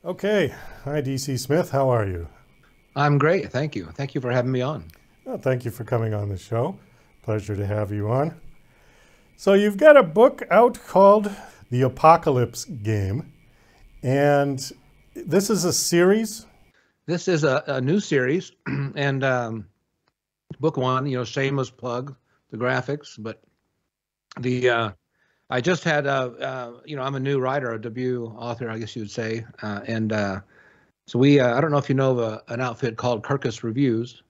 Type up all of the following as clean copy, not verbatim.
Okay. Hi, DC Smith. How are you? I'm great, thank you. Thank you for having me on. Well, thank you for coming on the show. Pleasure to have you on. So, you've got a book out called The Apocalypse Game, and this is a series. This is a new series, and book one, shameless plug, the graphics, but the I just had I'm a new writer, a debut author, I guess you would say, and so we I don't know if you know of an outfit called Kirkus Reviews.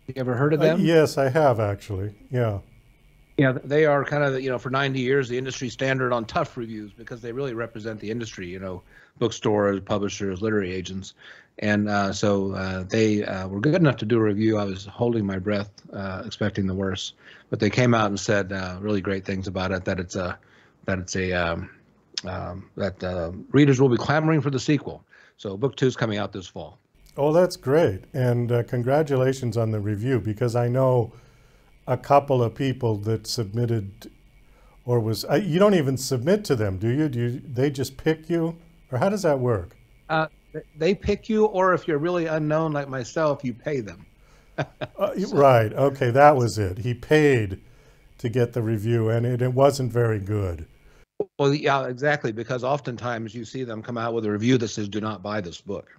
You ever heard of them? Yes, I have actually. Yeah. Yeah, they are kind of, for 90 years, the industry standard on tough reviews because they really represent the industry, bookstores, publishers, literary agents. And so they were good enough to do a review. I was holding my breath, expecting the worst, but they came out and said really great things about it, that readers will be clamoring for the sequel. So book two is coming out this fall. Oh, that's great. And congratulations on the review, because I know a couple of people that submitted, or you don't even submit to them, do you? They just pick you? Or how does that work? They pick you, or if you're really unknown like myself, you pay them. Right. Okay, that was it. He paid to get the review, and it wasn't very good. Well, yeah, exactly, because oftentimes you see them come out with a review that says, "Do not buy this book."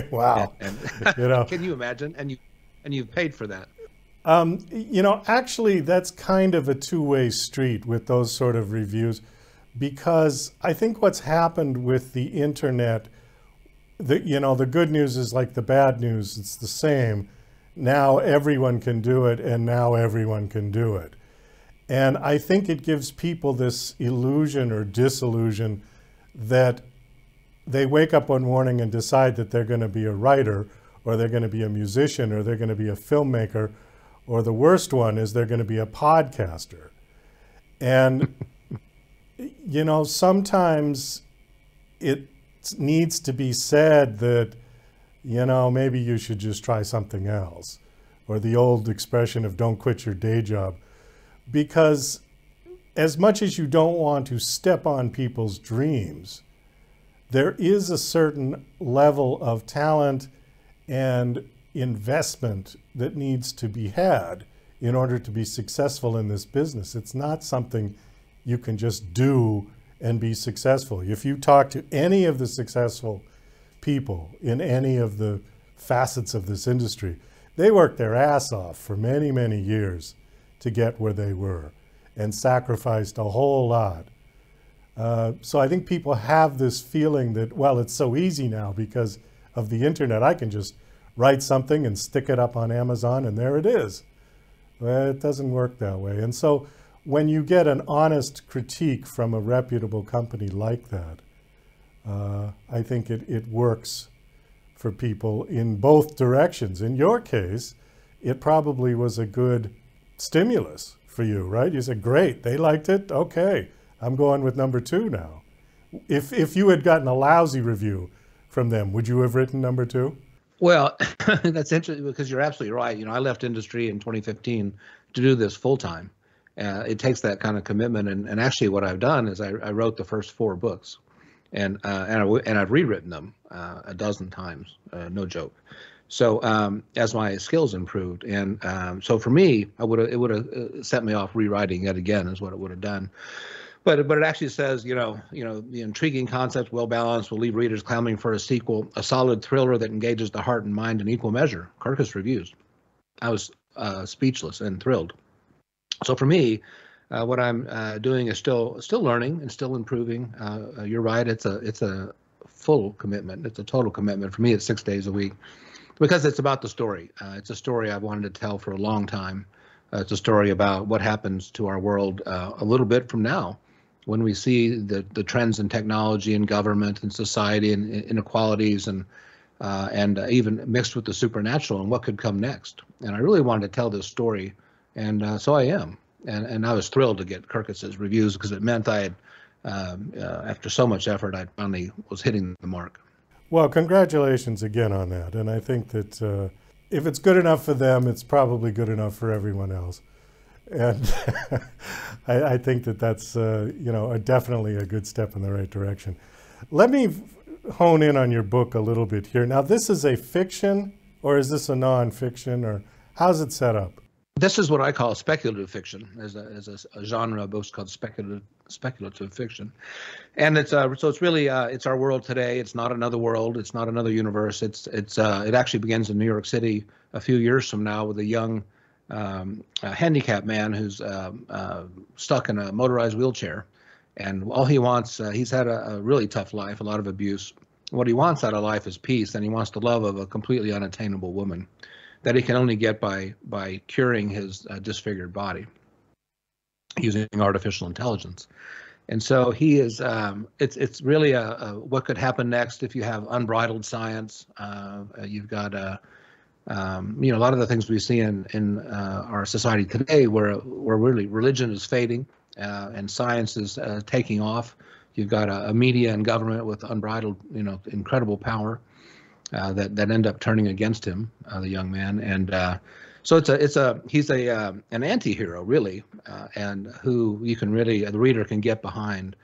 Wow. And You know, can you imagine? And you've paid for that. actually, that's kind of a two-way street with those sort of reviews, because I think what's happened with the internet, the good news is like the bad news, it's the same. Now everyone can do it, and now everyone can do it. And I think it gives people this illusion or disillusion that they wake up one morning and decide that they're going to be a writer, or they're going to be a musician, or they're going to be a filmmaker, or the worst one is they're going to be a podcaster. And, sometimes it needs to be said that, maybe you should just try something else, or the old expression of don't quit your day job. Because as much as you don't want to step on people's dreams, there is a certain level of talent and investment that needs to be had in order to be successful in this business. It's not something you can just do and be successful. If you talk to any of the successful people in any of the facets of this industry, they worked their ass off for many, many years to get where they were and sacrificed a whole lot. So I think people have this feeling that, well, it's so easy now because of the internet. I can just write something and stick it up on Amazon and there it is. Well, it doesn't work that way. And so when you get an honest critique from a reputable company like that, I think it works for people in both directions. In your case, it probably was a good stimulus for you, right? You said, great, they liked it. Okay, I'm going with number two now. If you had gotten a lousy review from them, would you have written number two? Well, that's interesting because you're absolutely right. I left industry in 2015 to do this full time. It takes that kind of commitment, and actually, what I've done is I wrote the first four books, and I've rewritten them a dozen times, no joke. So as my skills improved, and so for me, it would have set me off rewriting yet again, is what it would have done. But it actually says, the intriguing concept, well balanced, will leave readers clamoring for a sequel, a solid thriller that engages the heart and mind in equal measure. Kirkus Reviews. I was speechless and thrilled. So for me, what I'm doing is still learning and still improving. You're right; it's a full commitment. It's a total commitment. For me, it's 6 days a week because it's about the story. It's a story I've wanted to tell for a long time. It's a story about what happens to our world a little bit from now, when we see the trends in technology and government and society and inequalities and even mixed with the supernatural and what could come next. And I really wanted to tell this story, and so I am. And I was thrilled to get Kirkus's reviews because it meant I had, after so much effort, I finally was hitting the mark. Well, congratulations again on that. And I think that if it's good enough for them, it's probably good enough for everyone else. And I think that that's definitely a good step in the right direction. Let me hone in on your book a little bit here. Now, this is a fiction, or is this a nonfiction, or how's it set up? This is what I call speculative fiction, as a genre of books called speculative fiction, and it's so it's really it's our world today. It's not another world. It's not another universe. It actually begins in New York City a few years from now with a young handicapped man who's stuck in a motorized wheelchair, and all he wants, he's had a really tough life, a lot of abuse. What he wants out of life is peace, and he wants the love of a completely unattainable woman that he can only get by curing his disfigured body using artificial intelligence. And so he is, it's really what could happen next if you have unbridled science. You've got, a lot of the things we see in our society today where really religion is fading and science is taking off. You've got a media and government with unbridled, incredible power. That end up turning against him, the young man, and so he's an anti-hero really, and who you can really, the reader can get behind,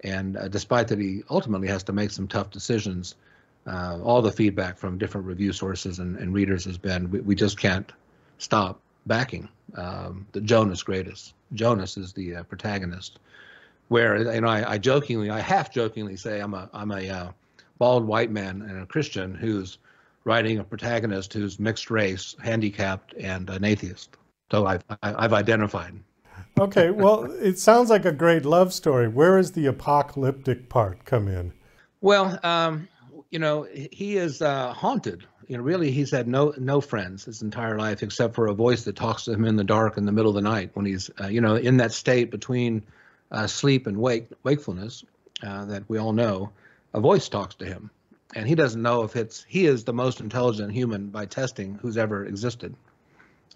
and despite that he ultimately has to make some tough decisions, all the feedback from different review sources and readers has been we just can't stop backing the Jonas greatest. Jonas is the protagonist, where I half jokingly say I'm a bald white man and a Christian who's writing a protagonist who's mixed race, handicapped, and an atheist. So I've identified. Okay, well, it sounds like a great love story. Where does the apocalyptic part come in? Well, he is haunted. Really, he's had no friends his entire life except for a voice that talks to him in the dark in the middle of the night when he's in that state between sleep and wakefulness that we all know. A voice talks to him, and he doesn't know if he is the most intelligent human by testing who's ever existed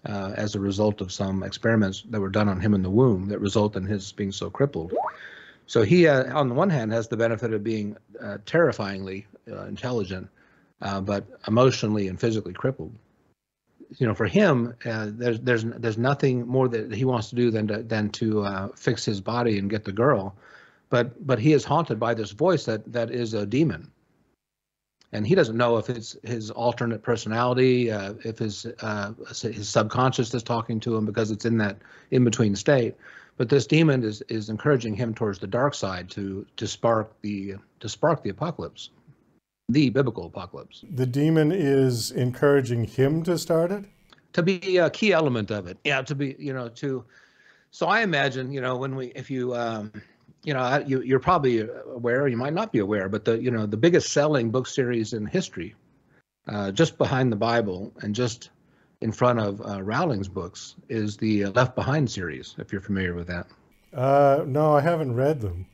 as a result of some experiments that were done on him in the womb that result in his being so crippled. So he, on the one hand, has the benefit of being terrifyingly intelligent, but emotionally and physically crippled. For him, there's nothing more that he wants to do than to fix his body and get the girl. But he is haunted by this voice that is a demon, and he doesn't know if it's his alternate personality, if his subconscious is talking to him because it's in that in-between state. But this demon is encouraging him towards the dark side to spark the apocalypse, the biblical apocalypse. The demon is encouraging him to start it? To be a key element of it, yeah. To be So I imagine you're probably aware, you might not be aware, but the biggest selling book series in history, just behind the Bible and just in front of Rowling's books, is the Left Behind series, if you're familiar with that. No, I haven't read them.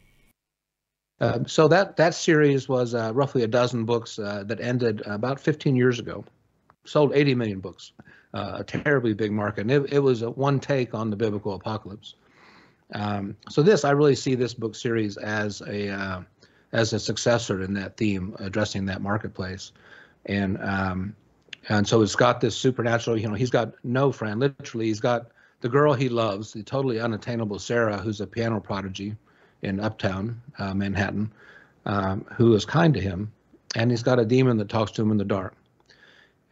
So that series was roughly a dozen books that ended about 15 years ago. Sold 80 million books, a terribly big market. And it was one take on the biblical apocalypse. So I really see this book series as a successor in that theme, addressing that marketplace, and so it's got this supernatural. He's got no friend. Literally, he's got the girl he loves, the totally unattainable Sarah, who's a piano prodigy in Uptown Manhattan, who is kind to him, and he's got a demon that talks to him in the dark.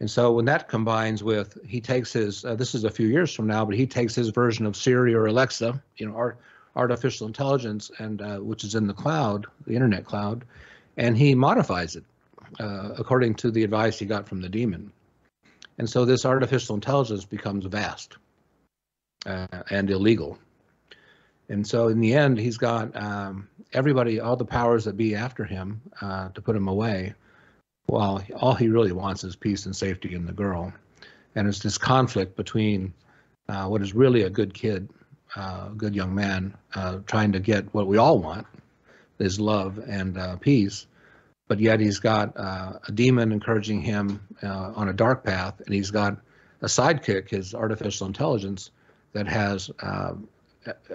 And so when that combines with, he takes his, this is a few years from now, but he takes his version of Siri or Alexa, artificial intelligence, and which is in the cloud, the internet cloud, and he modifies it according to the advice he got from the demon. And so this artificial intelligence becomes vast and illegal. And so in the end, he's got everybody, all the powers that be after him to put him away. Well, all he really wants is peace and safety in the girl. And it's this conflict between what is really a good kid, a good young man, trying to get what we all want, is love and peace. But yet he's got a demon encouraging him on a dark path, and he's got a sidekick, his artificial intelligence, that has,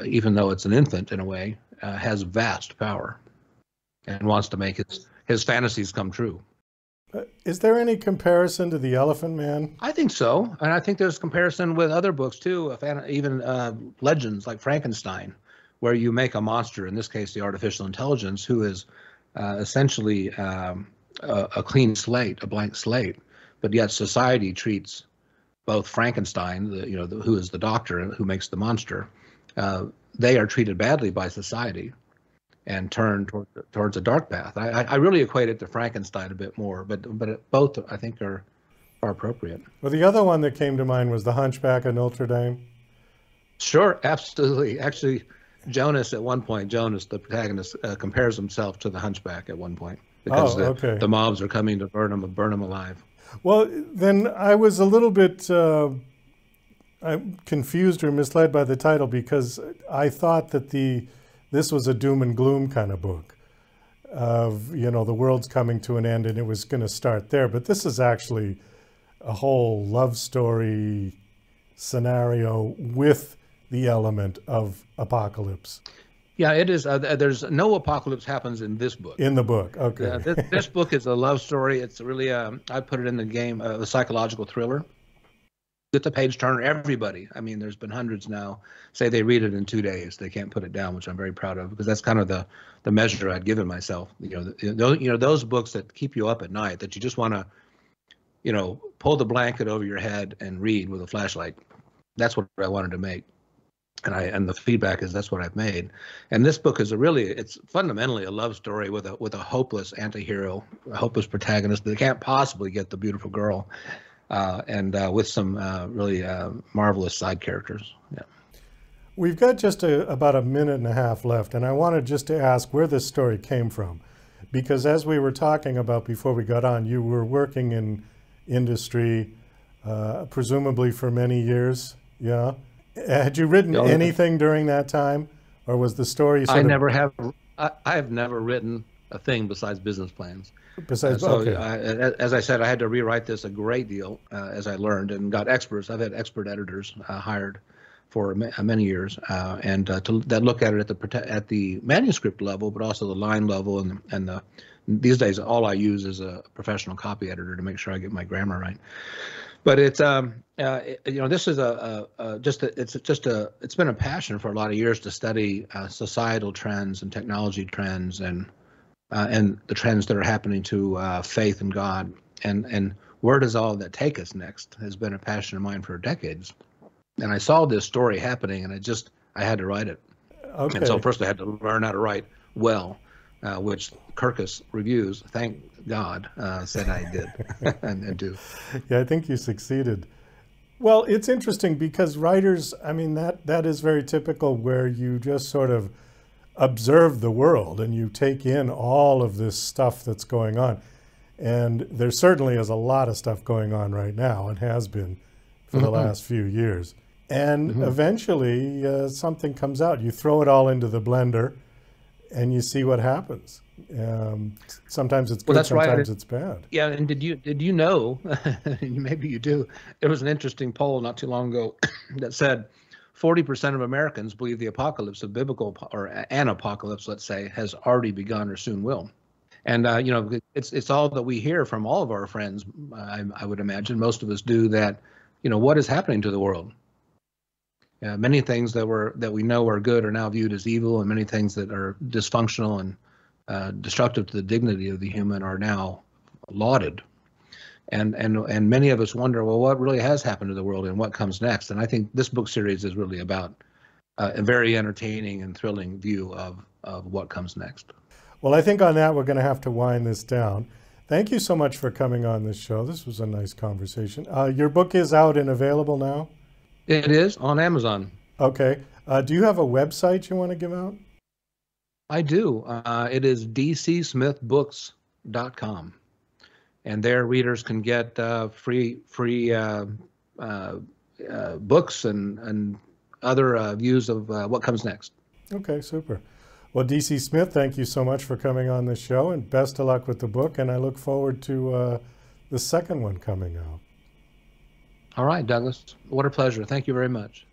even though it's an infant in a way, has vast power and wants to make his fantasies come true. Is there any comparison to The Elephant Man? I think so, and I think there's comparison with other books too, even legends like Frankenstein, where you make a monster, in this case the artificial intelligence, who is essentially a clean slate, a blank slate, but yet society treats both Frankenstein, who is the doctor who makes the monster, they are treated badly by society and turned towards a dark path. I really equate it to Frankenstein a bit more, but both I think are appropriate. Well, the other one that came to mind was The Hunchback of Notre Dame. Sure, absolutely. Actually, Jonas, the protagonist, compares himself to the Hunchback at one point because the mobs are coming to burn him alive. Well, then I was a little bit confused or misled by the title because I thought that this was a doom and gloom kind of book of, the world's coming to an end and it was going to start there. But this is actually a whole love story scenario with the element of apocalypse. Yeah, it is. There's no apocalypse happens in this book. In the book, okay. This book is a love story. It's really, I put it in the game, a psychological thriller. It's a page turner. Everybody, I mean, there's been hundreds now, say they read it in 2 days. They can't put it down, which I'm very proud of because that's kind of the measure I'd given myself. Those books that keep you up at night that you just want to, pull the blanket over your head and read with a flashlight. That's what I wanted to make. And the feedback is that's what I've made. And this book is it's fundamentally a love story with a hopeless anti-hero, a hopeless protagonist that can't possibly get the beautiful girl, and with some really marvelous side characters. Yeah. We've got just about a minute and a half left, and I wanted just to ask where this story came from, because as we were talking about before we got on, you were working in industry, presumably for many years. Yeah. Had you written anything during that time, or was the story I have never written a thing besides business plans. As I said, I had to rewrite this a great deal as I learned and got experts. I've had expert editors hired for many years, that look at it at the manuscript level, but also the line level and these days all I use is a professional copy editor to make sure I get my grammar right. But it's this is it's been a passion for a lot of years to study societal trends and technology trends and the trends that are happening to faith in God and where does all that take us next has been a passion of mine for decades. And I saw this story happening and I had to write it. Okay. And so first I had to learn how to write well, which Kirkus Reviews, thank God, said I did and do. Yeah, I think you succeeded. Well, it's interesting because writers, I mean, that is very typical where you just sort of observe the world and you take in all of this stuff that's going on. And there certainly is a lot of stuff going on right now and has been for the last few years. And eventually something comes out. You throw it all into the blender and you see what happens. Sometimes it's good, sometimes it's bad. Yeah, and did you know, maybe you do, there was an interesting poll not too long ago that said 40% of Americans believe the apocalypse, of biblical or an apocalypse, let's say, has already begun or soon will. And it's all that we hear from all of our friends. I would imagine most of us do that. What is happening to the world? Many things that we know are good are now viewed as evil, and many things that are dysfunctional and destructive to the dignity of the human are now lauded. And many of us wonder, well, what really has happened to the world and what comes next? And I think this book series is really about a very entertaining and thrilling view of what comes next. Well, I think on that we're going to have to wind this down. Thank you so much for coming on this show. This was a nice conversation. Your book is out and available now? It is on Amazon. Okay. Do you have a website you want to give out? I do. It is dcsmithbooks.com. And there readers can get free books and other views of what comes next. Okay, super. Well, D.C. Smith, thank you so much for coming on this show, and best of luck with the book, and I look forward to the second one coming out. All right, Douglas. What a pleasure. Thank you very much.